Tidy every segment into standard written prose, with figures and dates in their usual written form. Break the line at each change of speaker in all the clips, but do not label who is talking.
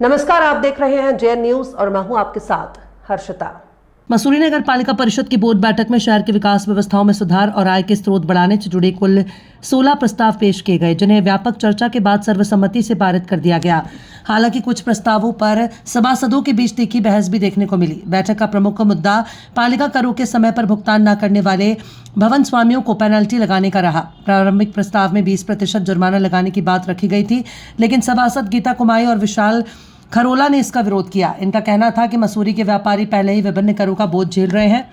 नमस्कार, आप देख रहे हैं जेएन न्यूज और मैं हूं आपके साथ हर्षिता।
मसूरी नगर पालिका परिषद की बोर्ड बैठक में शहर की विकास व्यवस्थाओं में सुधार और आय के स्रोत बढ़ाने से जुड़े कुल 16 प्रस्ताव पेश किए गए, जिन्हें व्यापक चर्चा के बाद सर्वसम्मति से पारित कर दिया गया। हालांकि कुछ प्रस्तावों पर सभासदों के बीच तीखी बहस भी देखने को मिली। बैठक का प्रमुख मुद्दा पालिका करों के समय पर भुगतान न करने वाले भवन स्वामियों को पेनल्टी लगाने का रहा। प्रारंभिक प्रस्ताव में 20% जुर्माना लगाने की बात रखी गई थी, लेकिन सभासद गीता कुमाई और विशाल खरोला ने इसका विरोध किया। इनका कहना था कि मसूरी के व्यापारी पहले ही विभिन्न करों का बोझ झेल रहे हैं,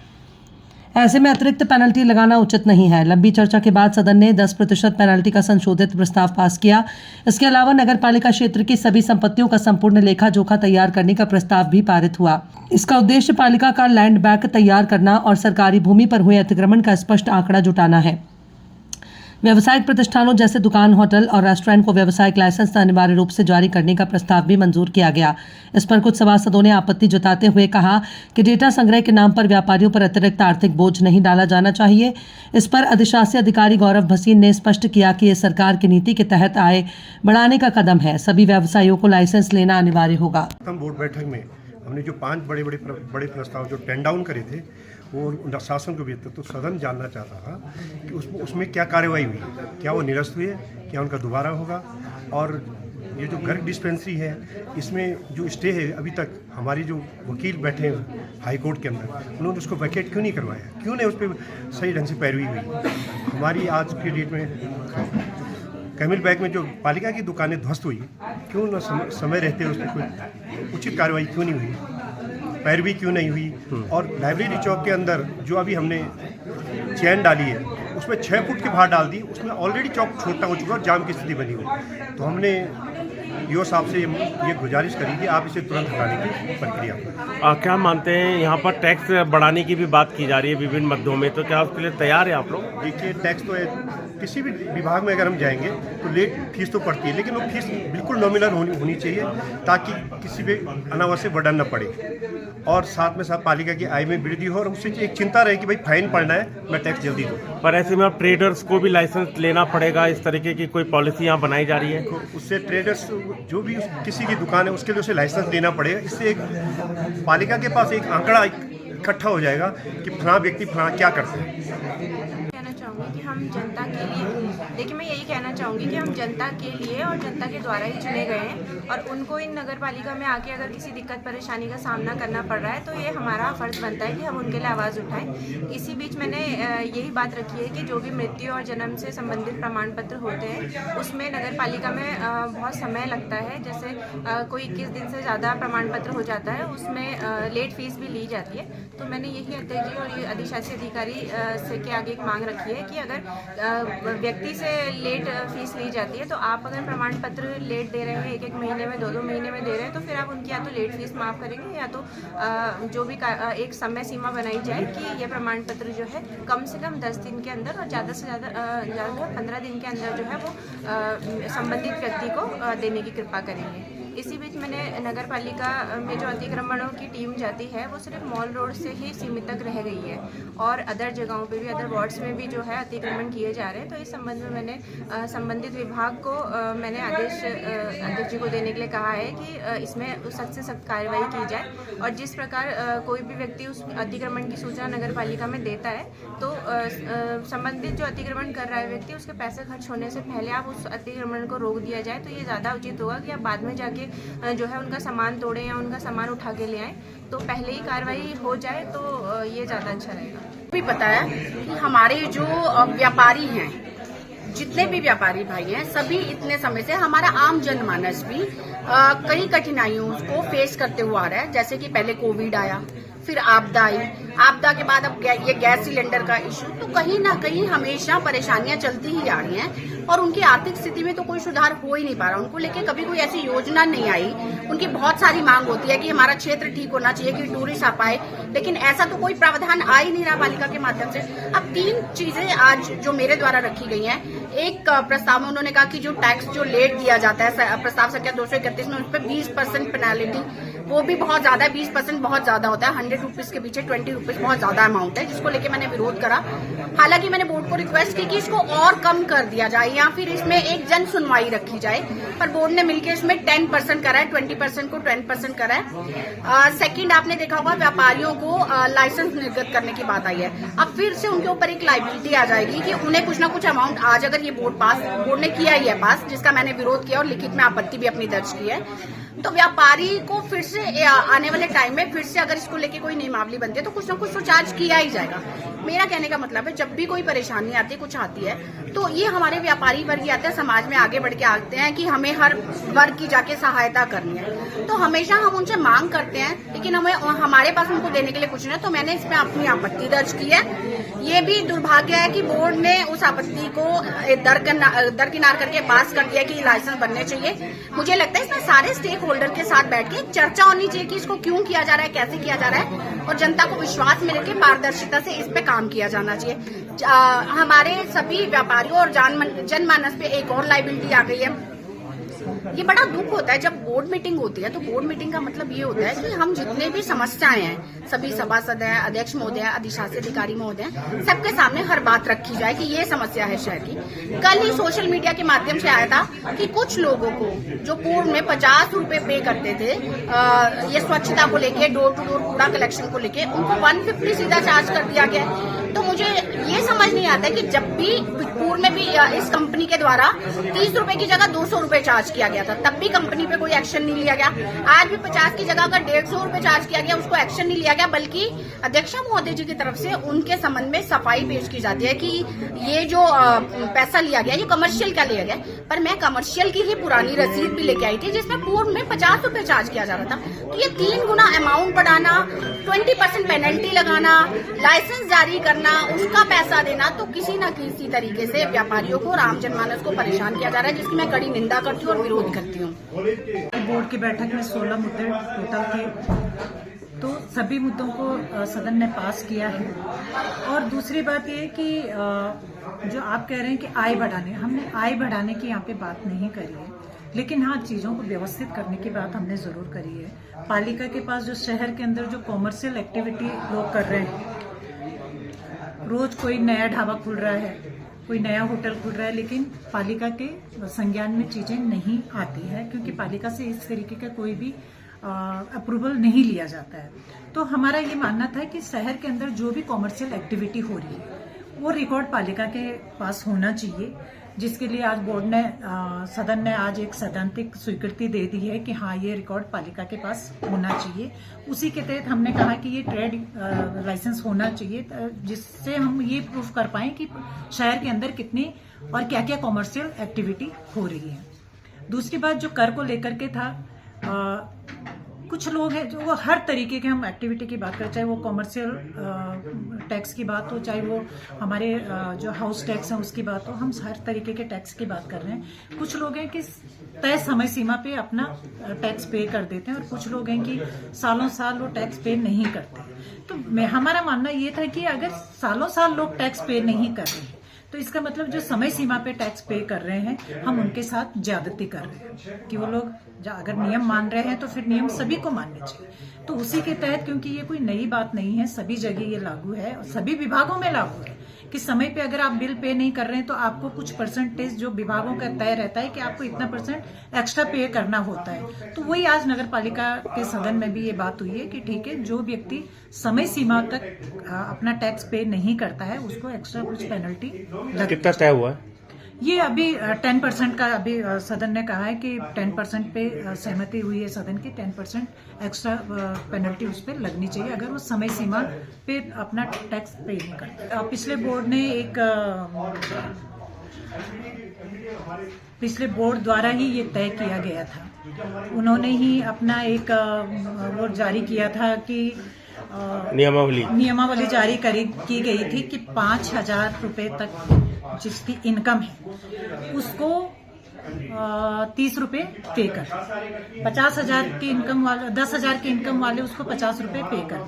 ऐसे में अतिरिक्त पेनल्टी लगाना उचित नहीं है। लंबी चर्चा के बाद सदन ने 10% पेनल्टी का संशोधित प्रस्ताव पास किया। इसके अलावा नगर पालिका क्षेत्र की सभी संपत्तियों का संपूर्ण लेखा जोखा तैयार करने का प्रस्ताव भी पारित हुआ। इसका उद्देश्य पालिका का लैंड बैंक तैयार करना और सरकारी भूमि पर हुए अतिक्रमण का स्पष्ट आंकड़ा जुटाना है। व्यावसायिक प्रतिष्ठानों जैसे दुकान, होटल और रेस्टोरेंट को व्यावसायिक लाइसेंस अनिवार्य रूप से जारी करने का प्रस्ताव भी मंजूर किया गया। इस पर कुछ सभासदों ने आपत्ति जताते हुए कहा कि डेटा संग्रह के नाम पर व्यापारियों पर अतिरिक्त आर्थिक बोझ नहीं डाला जाना चाहिए। इस पर अधिशासी अधिकारी गौरव भसीन ने स्पष्ट किया कि यह सरकार की नीति के तहत आय बढ़ाने का कदम है। सभी व्यवसायियों को लाइसेंस लेना अनिवार्य होगा।
बोर्ड बैठक में हमने जो 5 बड़े प्रस्ताव जो टेन डाउन करे थे, वो शासन को भी तो सदन जानना चाहता था कि उसमें क्या कार्रवाई हुई, क्या वो निरस्त हुए, क्या उनका दोबारा होगा। और ये जो घर डिस्पेंसरी है, इसमें जो स्टे है, अभी तक हमारी जो वकील बैठे हैं हाई कोर्ट के अंदर, उन्होंने उसको वैकेट क्यों नहीं करवाया, क्यों नहीं उस पर सही ढंग से पैरवी हुई। हमारी आज की डेट में कैमिल बैग में जो पालिका की दुकानें ध्वस्त हुई, क्यों न समय रहते उस पर कोई उचित कार्रवाई क्यों नहीं हुई, पैरवी क्यों नहीं हुई। और लाइब्रेरी चौक के अंदर जो अभी हमने चैन डाली है, उसमें 6 फुट के बाहर डाल दी, उसमें ऑलरेडी चौक छोटा हो चुका और जाम की स्थिति बनी हुई। तो हमने ईओ साहब से ये गुजारिश करी कि आप इसे तुरंत हटाने की प्रक्रिया।
क्या मानते हैं, यहाँ पर टैक्स बढ़ाने की भी बात की जा रही है विभिन्न मद्यों में, तो क्या उसके लिए तैयार है आप लोग?
देखिए, टैक्स तो किसी भी विभाग में अगर हम जाएंगे तो लेट फीस तो पड़ती है, लेकिन वो फीस बिल्कुल नॉमिनल होनी चाहिए ताकि किसी भी अनावश्यक बर्डन न पड़े और साथ में साथ पालिका की आय में वृद्धि हो और उससे एक चिंता रहे कि भाई फाइन पड़ना है, मैं टैक्स जल्दी दूँ।
पर ऐसे में अब ट्रेडर्स को भी लाइसेंस लेना पड़ेगा, इस तरीके की कोई पॉलिसी यहाँ बनाई जा रही है?
उससे ट्रेडर्स जो भी किसी की दुकान है उसके लिए उसे लाइसेंस लेना पड़ेगा। इससे एक पालिका के पास एक आंकड़ा इकट्ठा हो जाएगा कि फलां व्यक्ति फलां क्या करते हैं।
कि हम जनता के लिए, देखिए मैं यही कहना चाहूँगी कि हम जनता के लिए और जनता के द्वारा ही चुने गए हैं और उनको इन नगर पालिका में आके अगर किसी दिक्कत परेशानी का सामना करना पड़ रहा है तो ये हमारा फ़र्ज़ बनता है कि हम उनके लिए आवाज़ उठाएं। इसी बीच मैंने यही बात रखी है कि जो भी मृत्यु और जन्म से संबंधित प्रमाण पत्र होते हैं उसमें नगर पालिका में बहुत समय लगता है। जैसे कोई 21 दिन से ज़्यादा प्रमाण पत्र हो जाता है, उसमें लेट फीस भी ली जाती है। तो मैंने यही अध्यक्ष जी और अधिशासी अधिकारी से के आगे एक मांग रखी है कि अगर व्यक्ति से लेट फीस ली जाती है तो आप अगर प्रमाण पत्र लेट दे रहे हैं, 1-1 महीने में 2-2 महीने में दे रहे हैं, तो फिर आप उनकी या तो लेट फीस माफ़ करेंगे या तो जो भी एक समय सीमा बनाई जाए कि ये प्रमाण पत्र जो है कम से कम 10 दिन के अंदर और ज़्यादा से ज़्यादा 15 दिन के अंदर जो है वो संबंधित व्यक्ति को देने की कृपा करेंगे। इसी बीच मैंने नगर पालिका में जो अतिक्रमणों की टीम जाती है वो सिर्फ मॉल रोड से ही सीमित तक रह गई है और अदर जगहों पे भी, अदर वार्ड्स में भी जो है अतिक्रमण किए जा रहे हैं। तो इस संबंध में मैंने संबंधित विभाग को मैंने आदेश अध्यक्ष जी को देने के लिए कहा है कि इसमें सख्त से सख्त कार्रवाई की जाए और जिस प्रकार कोई भी व्यक्ति उस अतिक्रमण की सूचना नगर पालिका में देता है तो संबंधित जो अतिक्रमण कर रहा है व्यक्ति, उसके पैसे खर्च होने से पहले आप उस अतिक्रमण को रोक दिया जाए तो ये ज़्यादा उचित होगा कि आप बाद में जाके जो है उनका सामान तोड़ें या उनका सामान उठा के ले आएँ। तो पहले ही कार्रवाई हो जाए तो ये ज़्यादा अच्छा रहेगा।
भी पता है कि हमारे जो व्यापारी हैं, जितने भी व्यापारी भाई हैं, सभी इतने समय से हमारा आम जनमानस भी कई कठिनाइयों को फेस करते हुआ आ रहा है। जैसे कि पहले कोविड आया, फिर आपदा आई, आपदा के बाद अब ये गैस सिलेंडर का इशू, तो कहीं ना कहीं हमेशा परेशानियां चलती ही आ रही हैं और उनकी आर्थिक स्थिति में तो कोई सुधार हो ही नहीं पा रहा। उनको लेके कभी कोई ऐसी योजना नहीं आई। उनकी बहुत सारी मांग होती है कि हमारा क्षेत्र ठीक होना चाहिए, कि टूरिस्ट आ पाए, लेकिन ऐसा तो कोई प्रावधान आ ही नहीं रहा पालिका के माध्यम से। अब 3 चीजें आज जो मेरे द्वारा रखी गई हैं, एक प्रस्ताव में उन्होंने कहा कि जो टैक्स जो लेट दिया जाता है प्रस्ताव संख्या 231 में, उस पर 20% पेनाल्टी, वो भी बहुत ज्यादा है। 20% बहुत ज्यादा होता है। 100 रुपीज के पीछे 20 रुपीज बहुत ज्यादा अमाउंट है, जिसको लेके मैंने विरोध करा। हालांकि मैंने बोर्ड को रिक्वेस्ट की कि इसको और कम कर दिया जाए या फिर इसमें एक जन सुनवाई रखी जाए, पर बोर्ड ने मिलकर इसमें 10% करा है, 20% को 10% करा है। सेकंड, आपने देखा होगा व्यापारियों को लाइसेंस निर्गत करने की बात आई है। अब फिर से उनके ऊपर एक लायबिलिटी आ जाएगी कि उन्हें कुछ ना कुछ अमाउंट, आज अगर ये बोर्ड ने किया ही है पास, जिसका मैंने विरोध किया और लिखित में आपत्ति भी अपनी दर्ज की है, तो व्यापारी को फिर से आने वाले टाइम में फिर से अगर इसको लेके कोई नियमावली बनती है तो कुछ ना कुछ तो चार्ज किया ही जाएगा। मेरा कहने का मतलब है, जब भी कोई परेशानी आती है, कुछ आती है, तो ये हमारे व्यापारी वर्ग ही आते हैं, समाज में आगे बढ़ के आते हैं कि हमें हर वर्ग की जाके सहायता करनी है। तो हमेशा हम उनसे मांग करते हैं, लेकिन हमें हमारे पास उनको देने के लिए कुछ नहीं। तो मैंने इसमें अपनी आपत्ति दर्ज की है। ये भी दुर्भाग्य है कि बोर्ड ने उस आपत्ति को दरकिनार करके पास कर दिया कि लाइसेंस बनने चाहिए। मुझे लगता है इसमें सारे स्टेक होल्डर के साथ बैठ के चर्चा होनी चाहिए कि इसको क्यों किया जा रहा है, कैसे किया जा रहा है, और जनता को विश्वास मिल के पारदर्शिता से इस पे काम किया जाना चाहिए। हमारे सभी व्यापारियों और जनमानस पे एक और लायबिलिटी आ गई है। ये बड़ा दुख होता है जब बोर्ड मीटिंग होती है, तो बोर्ड मीटिंग का मतलब ये होता है कि हम जितने भी समस्याएं हैं, सभी सभासद हैं, अध्यक्ष महोदय, अधिशासी अधिकारी महोदय, सबके सामने हर बात रखी जाए कि ये समस्या है शहर की। कल ही सोशल मीडिया के माध्यम से आया था कि कुछ लोगों को जो पूर्व में 50 रुपए पे करते थे ये स्वच्छता को लेके, डोर टू डोर कूड़ा कलेक्शन को लेके, उनको 150 सीधा चार्ज कर दिया गया। तो मुझे ये समझ नहीं आता कि जब भी पूर्व में भी इस कंपनी के द्वारा 30 रुपए की जगह 200 रुपए चार्ज किया गया था, तब भी कंपनी पे कोई एक्शन नहीं लिया गया। आज भी 50 की जगह अगर 150 रुपए चार्ज किया गया, उसको एक्शन नहीं लिया गया, बल्कि अध्यक्ष महोदय जी की तरफ से उनके संबंध में सफाई पेश की जाती है कि ये जो पैसा लिया गया, ये कमर्शियल का लिया गया। पर मैं कमर्शियल की ही पुरानी रसीद भी लेके आई थी, जिसमें पूर्व में 50 रुपए चार्ज किया जा रहा था। तो ये 3 गुना अमाउंट बढ़ाना, 20% पेनल्टी लगाना, लाइसेंस जारी करना, उसका पैसा देना, तो किसी न किसी तरीके से व्यापारियों को और आम जनमानस को परेशान किया जा रहा है, जिसकी मैं कड़ी निंदा करती हूँ और विरोध करती हूँ।
बोर्ड की बैठक में 16 मुद्दे टोटल थे, तो सभी मुद्दों को सदन ने पास किया है। और दूसरी बात ये कि जो आप कह रहे हैं कि आय बढ़ाने, हमने आय बढ़ाने की यहाँ पे बात नहीं करी है, लेकिन हाँ, चीज़ों को व्यवस्थित करने की बात हमने ज़रूर करी है। पालिका के पास जो शहर के अंदर जो कॉमर्शियल एक्टिविटी लोग कर रहे हैं, रोज कोई नया ढाबा खुल रहा है, कोई नया होटल खुल रहा है, लेकिन पालिका के संज्ञान में चीजें नहीं आती है, क्योंकि पालिका से इस तरीके का कोई भी अप्रूवल नहीं लिया जाता है। तो हमारा ये मानना था कि शहर के अंदर जो भी कॉमर्शियल एक्टिविटी हो रही है वो रिकॉर्ड पालिका के पास होना चाहिए, जिसके लिए आज बोर्ड ने सदन ने आज एक सैद्धांतिक स्वीकृति दे दी है कि हाँ, ये रिकॉर्ड पालिका के पास होना चाहिए। उसी के तहत हमने कहा कि ये ट्रेड लाइसेंस होना चाहिए, जिससे हम ये प्रूफ कर पाएं कि शहर के अंदर कितनी और क्या क्या कॉमर्शियल एक्टिविटी हो रही है। दूसरी बात जो कर को लेकर के था, कुछ लोग हैं जो वो हर तरीके के, हम एक्टिविटी की बात करें, चाहे वो कॉमर्शियल टैक्स की बात हो, चाहे वो हमारे जो हाउस टैक्स है उसकी बात हो, हम हर तरीके के टैक्स की बात कर रहे हैं। कुछ लोग हैं कि तय समय सीमा पे अपना टैक्स पे कर देते हैं, और कुछ लोग हैं कि सालों साल वो टैक्स पे नहीं करते। तो हमारा मानना ये था कि अगर सालों साल लोग टैक्स पे नहीं कर रहे हैं, तो इसका मतलब जो समय सीमा पे टैक्स पे कर रहे हैं, हम उनके साथ ज्यादती कर रहे हैं कि वो लोग अगर नियम मान रहे हैं तो फिर नियम सभी को मानने चाहिए। तो उसी के तहत, क्योंकि ये कोई नई बात नहीं है, सभी जगह ये लागू है और सभी विभागों में लागू है कि समय पे अगर आप बिल पे नहीं कर रहे हैं तो आपको कुछ परसेंटेज जो विभागों का तय रहता है कि आपको इतना % एक्स्ट्रा पे करना होता है। तो वही आज नगर पालिका के सदन में भी ये बात हुई है कि ठीक है, जो व्यक्ति समय सीमा तक अपना टैक्स पे नहीं करता है उसको एक्स्ट्रा कुछ पेनल्टी
कितना तय हुआ है?
ये अभी 10% का अभी सदन ने कहा है कि 10% पे सहमति हुई है सदन की, 10% एक्स्ट्रा पेनल्टी उस पर लगनी चाहिए अगर वो समय सीमा पे अपना टैक्स पे नहीं करता। पिछले बोर्ड द्वारा ही ये तय किया गया था, उन्होंने ही अपना एक वो जारी किया था कि नियमावली जारी की गई थी कि 5,000 रुपए तक जिसकी इनकम है उसको 30 रुपए पे कर, 50,000 की इनकम वाले, 10,000 की इनकम वाले उसको 50 रुपए पे कर,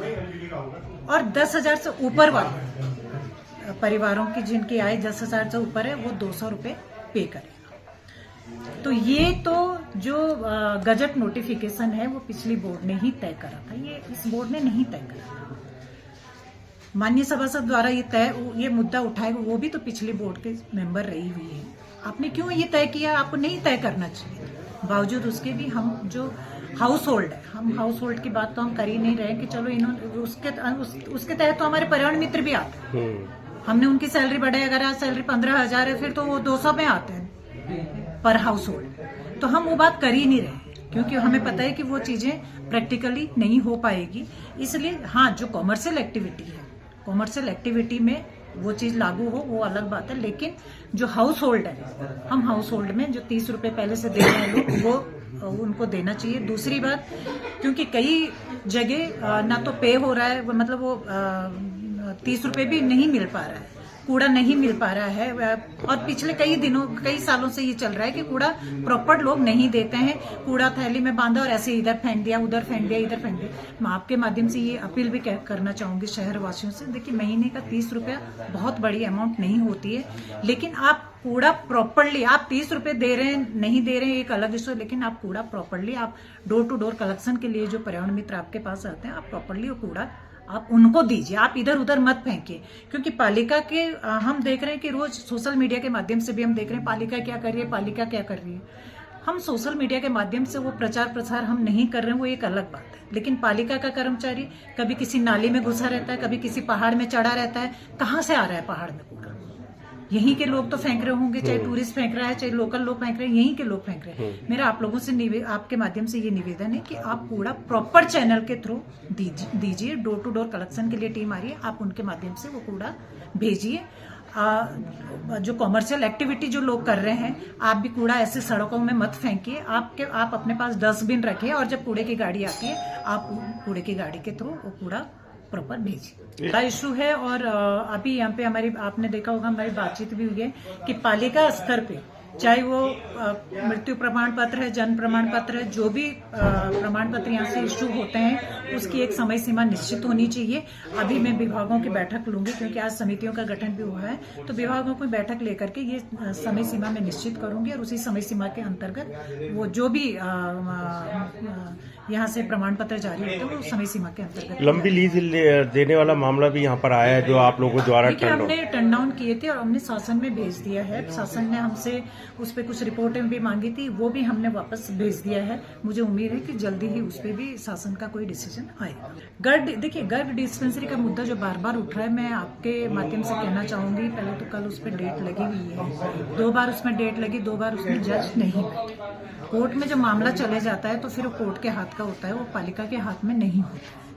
और 10,000 से ऊपर वाले परिवारों की जिनकी आय 10,000 से ऊपर है वो 200 रुपए पे करेगा। तो ये तो जो गजट नोटिफिकेशन है वो पिछली बोर्ड ने ही तय करा था, ये इस बोर्ड ने नहीं तय करा। माननीय सभासद द्वारा ये मुद्दा उठाएगा, वो भी तो पिछली बोर्ड के मेंबर रही हुई है। आपने क्यों ये तय किया? आपको नहीं तय करना चाहिए। बावजूद उसके भी हम जो हाउस होल्ड है, हम हाउस होल्ड की बात तो हम कर ही नहीं रहे कि चलो इन्होंने उसके तहत तो हमारे पर्यावरण मित्र भी आते हैं। हमने उनकी सैलरी बढ़ाई, अगर आज सैलरी 15,000 है फिर तो वो 200 में आते हैं पर हाउस होल्ड। तो हम वो बात कर ही नहीं रहे क्योंकि हमें पता है कि वो चीजें प्रैक्टिकली नहीं हो पाएगी। इसलिए हाँ, जो कॉमर्शियल एक्टिविटी है, कॉमर्शियल एक्टिविटी में वो चीज लागू हो वो अलग बात है, लेकिन जो हाउस होल्ड है, हम हाउस होल्ड में जो 30 रुपए पहले से दे रहे हैं लोग, वो उनको देना चाहिए। दूसरी बात, क्योंकि कई जगह ना तो पे हो रहा है, मतलब वो 30 रुपए भी नहीं मिल पा रहा है, कूड़ा नहीं मिल पा रहा है। और पिछले कई सालों से ये चल रहा है कि कूड़ा प्रॉपर लोग नहीं देते हैं, कूड़ा थैली में बांधा और ऐसे इधर फेंक दिया, उधर फेंक दिया, इधर फेंक दिया। मैं आपके माध्यम से ये अपील भी करना चाहूंगी शहर वासियों से, देखिए महीने का 30 रुपया बहुत बड़ी अमाउंट नहीं होती है, लेकिन आप कूड़ा प्रॉपरली, आप 30 रुपए दे रहे हैं नहीं दे रहे हैं एक अलग इशू, लेकिन आप कूड़ा प्रॉपरली, आप डोर टू डोर कलेक्शन के लिए जो पर्यावरण मित्र आपके पास आते हैं, आप प्रॉपरली वो कूड़ा आप उनको दीजिए, आप इधर उधर मत फेंकिए। क्योंकि पालिका के हम देख रहे हैं कि रोज सोशल मीडिया के माध्यम से भी हम देख रहे हैं पालिका क्या कर रही है, पालिका क्या कर रही है। हम सोशल मीडिया के माध्यम से वो प्रचार प्रसार हम नहीं कर रहे हैं, वो एक अलग बात है, लेकिन पालिका का कर्मचारी कभी किसी नाली में घुसा रहता है, कभी किसी पहाड़ में चढ़ा रहता है। कहाँ से आ रहा है पहाड़ में कूड़ा? यहीं के लोग तो फेंक रहे होंगे, चाहे टूरिस्ट फेंक रहा है, चाहे लोकल लोग फेंक रहे हैं, यहीं के लोग फेंक रहे हैं। मेरा आप लोगों से आपके माध्यम से ये निवेदन है कि आप कूड़ा प्रॉपर चैनल के थ्रू दीजिए। डोर टू डोर कलेक्शन के लिए टीम आ रही है, आप उनके माध्यम से वो कूड़ा भेजिए। जो कॉमर्शियल एक्टिविटी जो लोग कर रहे हैं, आप भी कूड़ा ऐसे सड़कों में मत फेंकिए। आप अपने पास डस्टबिन रखिए और जब कूड़े की गाड़ी आती है, आप कूड़े की गाड़ी के थ्रू वो कूड़ा प्रॉपर भेजिए। बड़ा इशू है। और अभी यहाँ पे आपने देखा होगा, हमारी बातचीत भी हुई है कि पालिका स्तर पे, चाहे वो मृत्यु प्रमाण पत्र है, जन्म प्रमाण पत्र है, जो भी प्रमाण पत्र यहाँ से इशू होते हैं, उसकी एक समय सीमा निश्चित होनी चाहिए। अभी मैं विभागों की बैठक लूंगी, क्योंकि आज समितियों का गठन भी हुआ है, तो विभागों की बैठक लेकर के ये समय सीमा में निश्चित करूंगी और उसी समय सीमा के अंतर्गत वो जो भी यहाँ से प्रमाण पत्र जारी होते हैं वो समय सीमा के अंतर्गत।
लंबी लीज देने वाला मामला भी यहाँ पर आया है, जो आप लोगों द्वारा
हमने टर्न डाउन किए थे और हमने शासन में भेज दिया है। शासन ने हमसे उस पर कुछ रिपोर्टें भी मांगी थी, वो भी हमने वापस भेज दिया है। मुझे उम्मीद है कि जल्दी ही उस पर भी शासन का कोई डिसीजन आएगा। देखिए गर्ग डिस्पेंसरी का मुद्दा जो बार बार उठ रहा है, मैं आपके माध्यम से कहना चाहूंगी, पहले तो कल उस पर डेट लगी हुई है, 2 बार उसमें डेट लगी, 2 बार उसमें जज नहीं बैठे। कोर्ट में जो मामला चले जाता है तो फिर वो कोर्ट के हाथ का होता है, वो पालिका के हाथ में नहीं होता है।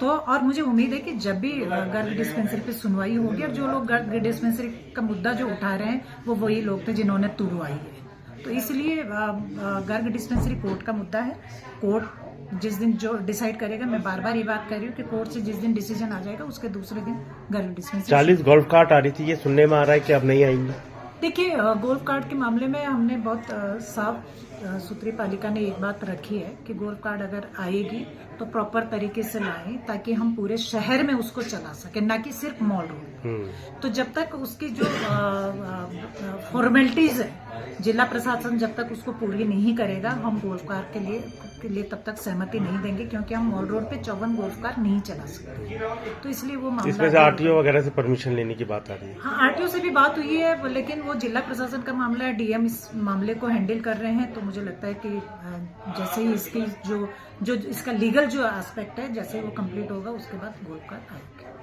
तो और मुझे उम्मीद है कि जब भी गर्ग डिस्पेंसरी पे सुनवाई होगी, और जो लोग गर्ग डिस्पेंसरी का मुद्दा जो उठा रहे हैं वो वही लोग थे जिन्होंने तुड़वाई है। तो इसलिए गर्ग डिस्पेंसरी कोर्ट का मुद्दा है। कोर्ट जिस दिन जो डिसाइड करेगा, मैं बार बार ये बात कर रही हूँ कि कोर्ट से जिस दिन डिसीजन आ जाएगा उसके दूसरे दिन गर्ग डिस्पेंसरी।
40 गोल्फ कार्ट आ रही थी, ये सुनने में आ रहा है कि अब नहीं आएंगी।
देखिए गोल्फ कार्ट के मामले में हमने बहुत साफ सुथरी पालिका ने एक बात रखी है कि गोल्फ कार्ट अगर आएगी तो प्रॉपर तरीके से लाएं, ताकि हम पूरे शहर में उसको चला सकें, ना कि सिर्फ मॉल रोड। तो जब तक उसकी जो फॉर्मेलिटीज है, जिला प्रशासन जब तक उसको पूरी नहीं करेगा, हम गोल्फ कार्ट के लिए तब तक सहमति नहीं देंगे, क्योंकि हम मॉल रोड पे 54 गोल्फ कार्ट नहीं चला सकते। तो इसलिए वो मामला,
इसमें से आरटीओ वगैरह से परमिशन लेने की बात आ रही है।
हाँ, आरटीओ से भी बात हुई है, लेकिन वो जिला प्रशासन का मामला है, डीएम इस मामले को हैंडल कर रहे हैं। तो मुझे लगता है कि जैसे ही इसकी जो इसका लीगल जो एस्पेक्ट है, जैसे ही वो कंप्लीट होगा, उसके बाद गोल्फ कार्ट आएगा।